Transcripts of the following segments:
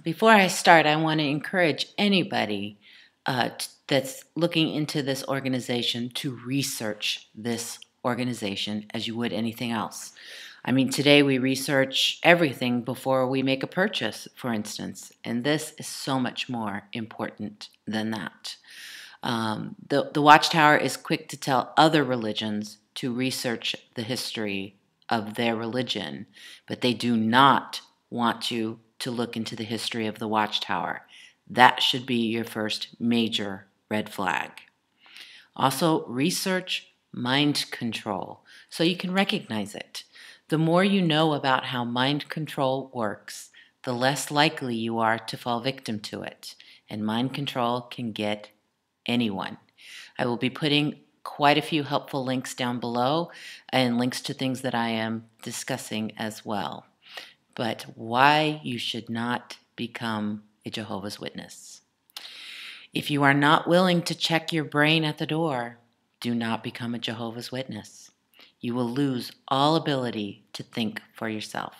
Before I start, I want to encourage anybody that's looking into this organization to research this organization as you would anything else. I mean, today we research everything before we make a purchase, for instance, and this is so much more important than that. The Watchtower is quick to tell other religions to research the history of their religion, but they do not want you to look into the history of the Watchtower. That should be your first major red flag. Also, research mind control so you can recognize it. The more you know about how mind control works, the less likely you are to fall victim to it. And mind control can get anyone. I will be putting quite a few helpful links down below and links to things that I am discussing as well. But why you should not become a Jehovah's Witness. If you are not willing to check your brain at the door, do not become a Jehovah's Witness. You will lose all ability to think for yourself.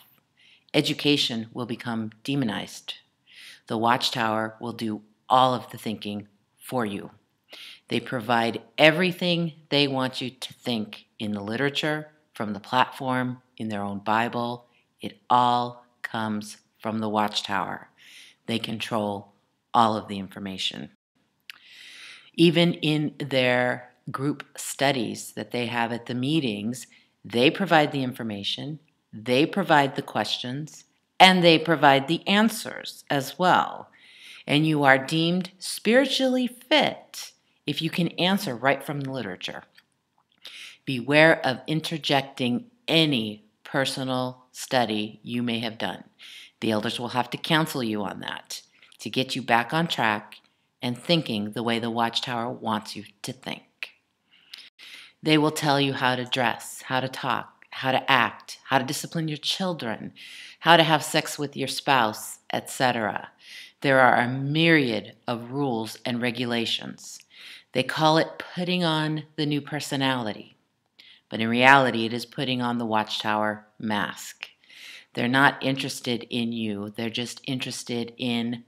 Education will become demonized. The Watchtower will do all of the thinking for you. They provide everything they want you to think in the literature, from the platform, in their own Bible. It all comes from the Watchtower. They control all of the information. Even in their group studies that they have at the meetings, they provide the information, they provide the questions, and they provide the answers as well. And you are deemed spiritually fit if you can answer right from the literature. Beware of interjecting any personal study you may have done. The elders will have to counsel you on that to get you back on track and thinking the way the Watchtower wants you to think. They will tell you how to dress, how to talk, how to act, how to discipline your children, how to have sex with your spouse, etc. There are a myriad of rules and regulations. They call it putting on the new personality, but in reality it is putting on the Watchtower mask. They're not interested in you, they're just interested in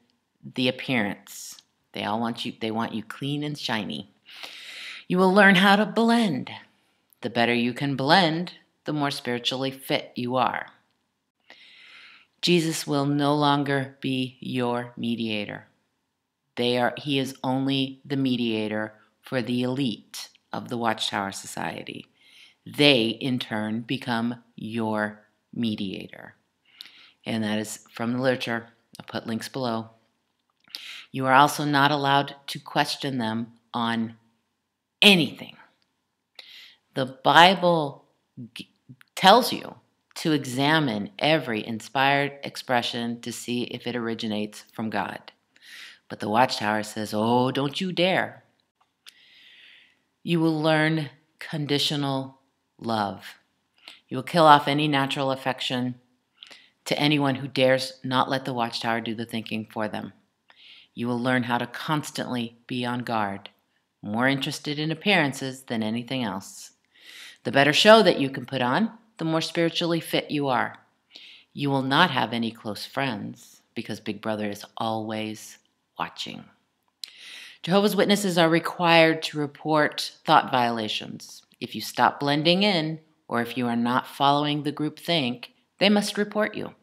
the appearance. They want you clean and shiny. You will learn how to blend. The better you can blend, the more spiritually fit you are. Jesus will no longer be your mediator. He is only the mediator for the elite of the Watchtower Society. They, in turn, become your mediator. And that is from the literature. I'll put links below. You are also not allowed to question them on anything. The Bible tells you to examine every inspired expression to see if it originates from God. But the Watchtower says, oh, don't you dare. You will learn conditional love. You will kill off any natural affection to anyone who dares not let the Watchtower do the thinking for them. You will learn how to constantly be on guard, more interested in appearances than anything else. The better show that you can put on, the more spiritually fit you are. You will not have any close friends because Big Brother is always watching. Jehovah's Witnesses are required to report thought violations. If you stop blending in, or if you are not following the group think, they must report you.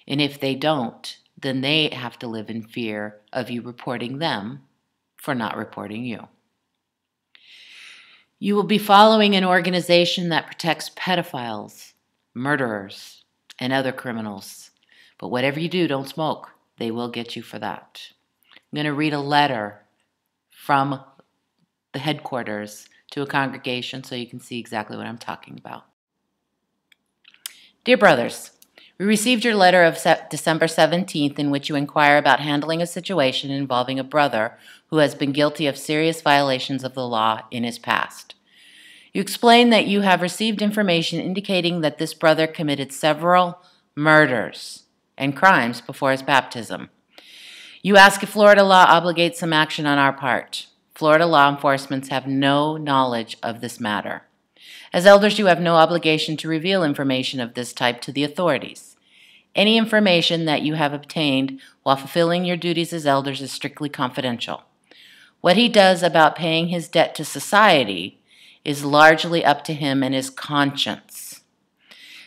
And if they don't, then they have to live in fear of you reporting them for not reporting you. You will be following an organization that protects pedophiles, murderers, and other criminals. But whatever you do, don't smoke. They will get you for that. I'm going to read a letter from the headquarters to a congregation so you can see exactly what I'm talking about. Dear brothers, we received your letter of December 17th in which you inquire about handling a situation involving a brother who has been guilty of serious violations of the law in his past. You explain that you have received information indicating that this brother committed several murders and crimes before his baptism. You ask if Florida law obligates some action on our part. Florida law enforcement have no knowledge of this matter. As elders, you have no obligation to reveal information of this type to the authorities. Any information that you have obtained while fulfilling your duties as elders is strictly confidential. What he does about paying his debt to society is largely up to him and his conscience.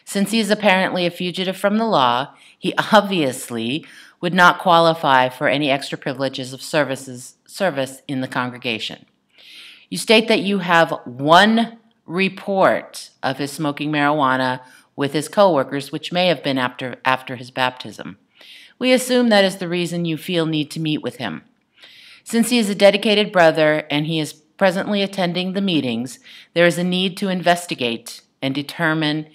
Since he is apparently a fugitive from the law, he obviously would not qualify for any extra privileges of service in the congregation. You state that you have one report of his smoking marijuana with his co-workers, which may have been after his baptism. We assume that is the reason you feel need to meet with him. Since he is a dedicated brother and he is presently attending the meetings, there is a need to investigate and determine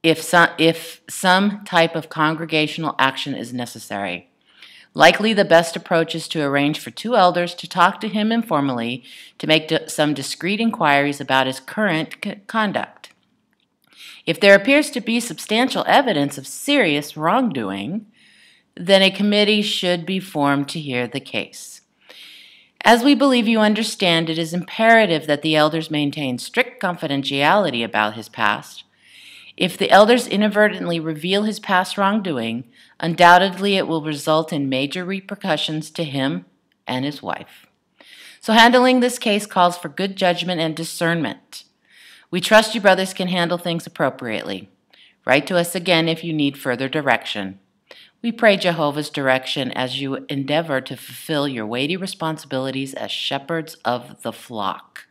if some type of congregational action is necessary. Likely the best approach is to arrange for 2 elders to talk to him informally to make some discreet inquiries about his current conduct. If there appears to be substantial evidence of serious wrongdoing, then a committee should be formed to hear the case. As we believe you understand, it is imperative that the elders maintain strict confidentiality about his past. If the elders inadvertently reveal his past wrongdoing, undoubtedly it will result in major repercussions to him and his wife. So handling this case calls for good judgment and discernment. We trust you brothers can handle things appropriately. Write to us again if you need further direction. We pray Jehovah's direction as you endeavor to fulfill your weighty responsibilities as shepherds of the flock.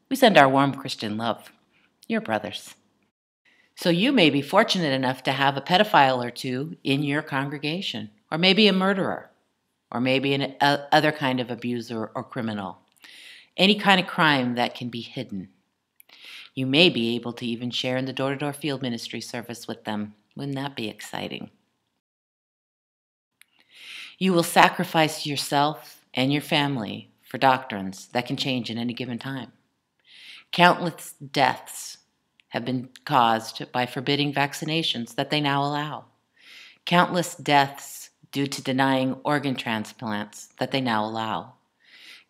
We send our warm Christian love. Your brothers. So you may be fortunate enough to have a pedophile or 2 in your congregation, or maybe a murderer, or maybe an other kind of abuser or criminal. Any kind of crime that can be hidden. You may be able to even share in the door-to-door field ministry service with them. Wouldn't that be exciting? You will sacrifice yourself and your family for doctrines that can change at any given time. Countless deaths have been caused by forbidding vaccinations that they now allow. Countless deaths due to denying organ transplants that they now allow.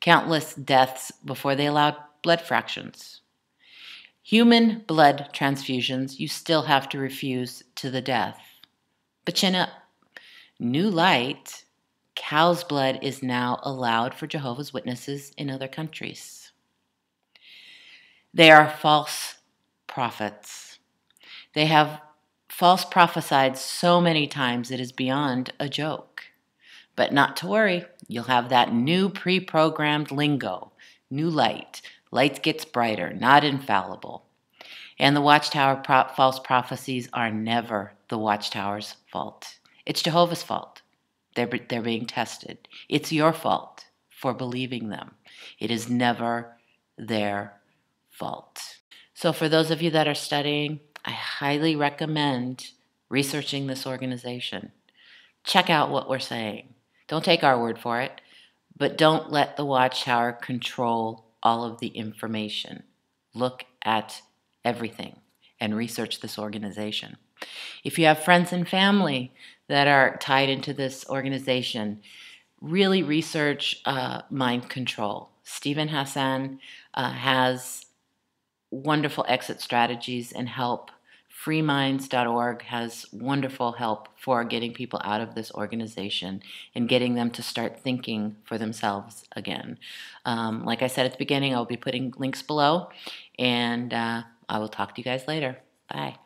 Countless deaths before they allowed blood fractions. Human blood transfusions you still have to refuse to the death. But chin up. New light, cow's blood is now allowed for Jehovah's Witnesses in other countries. They are false prophets. They have false prophesied so many times it is beyond a joke. But not to worry, you'll have that new pre-programmed lingo, new light. Light gets brighter, not infallible. And the Watchtower false prophecies are never the Watchtower's fault. It's Jehovah's fault. They're being tested. It's your fault for believing them. It is never their fault. So for those of you that are studying, I highly recommend researching this organization. Check out what we're saying. Don't take our word for it, but don't let the Watchtower control all of the information. Look at everything and research this organization. If you have friends and family that are tied into this organization, really research mind control. Stephen Hassan has wonderful exit strategies and help. Freeminds.org has wonderful help for getting people out of this organization and getting them to start thinking for themselves again. Like I said at the beginning, I'll be putting links below, and I will talk to you guys later. Bye.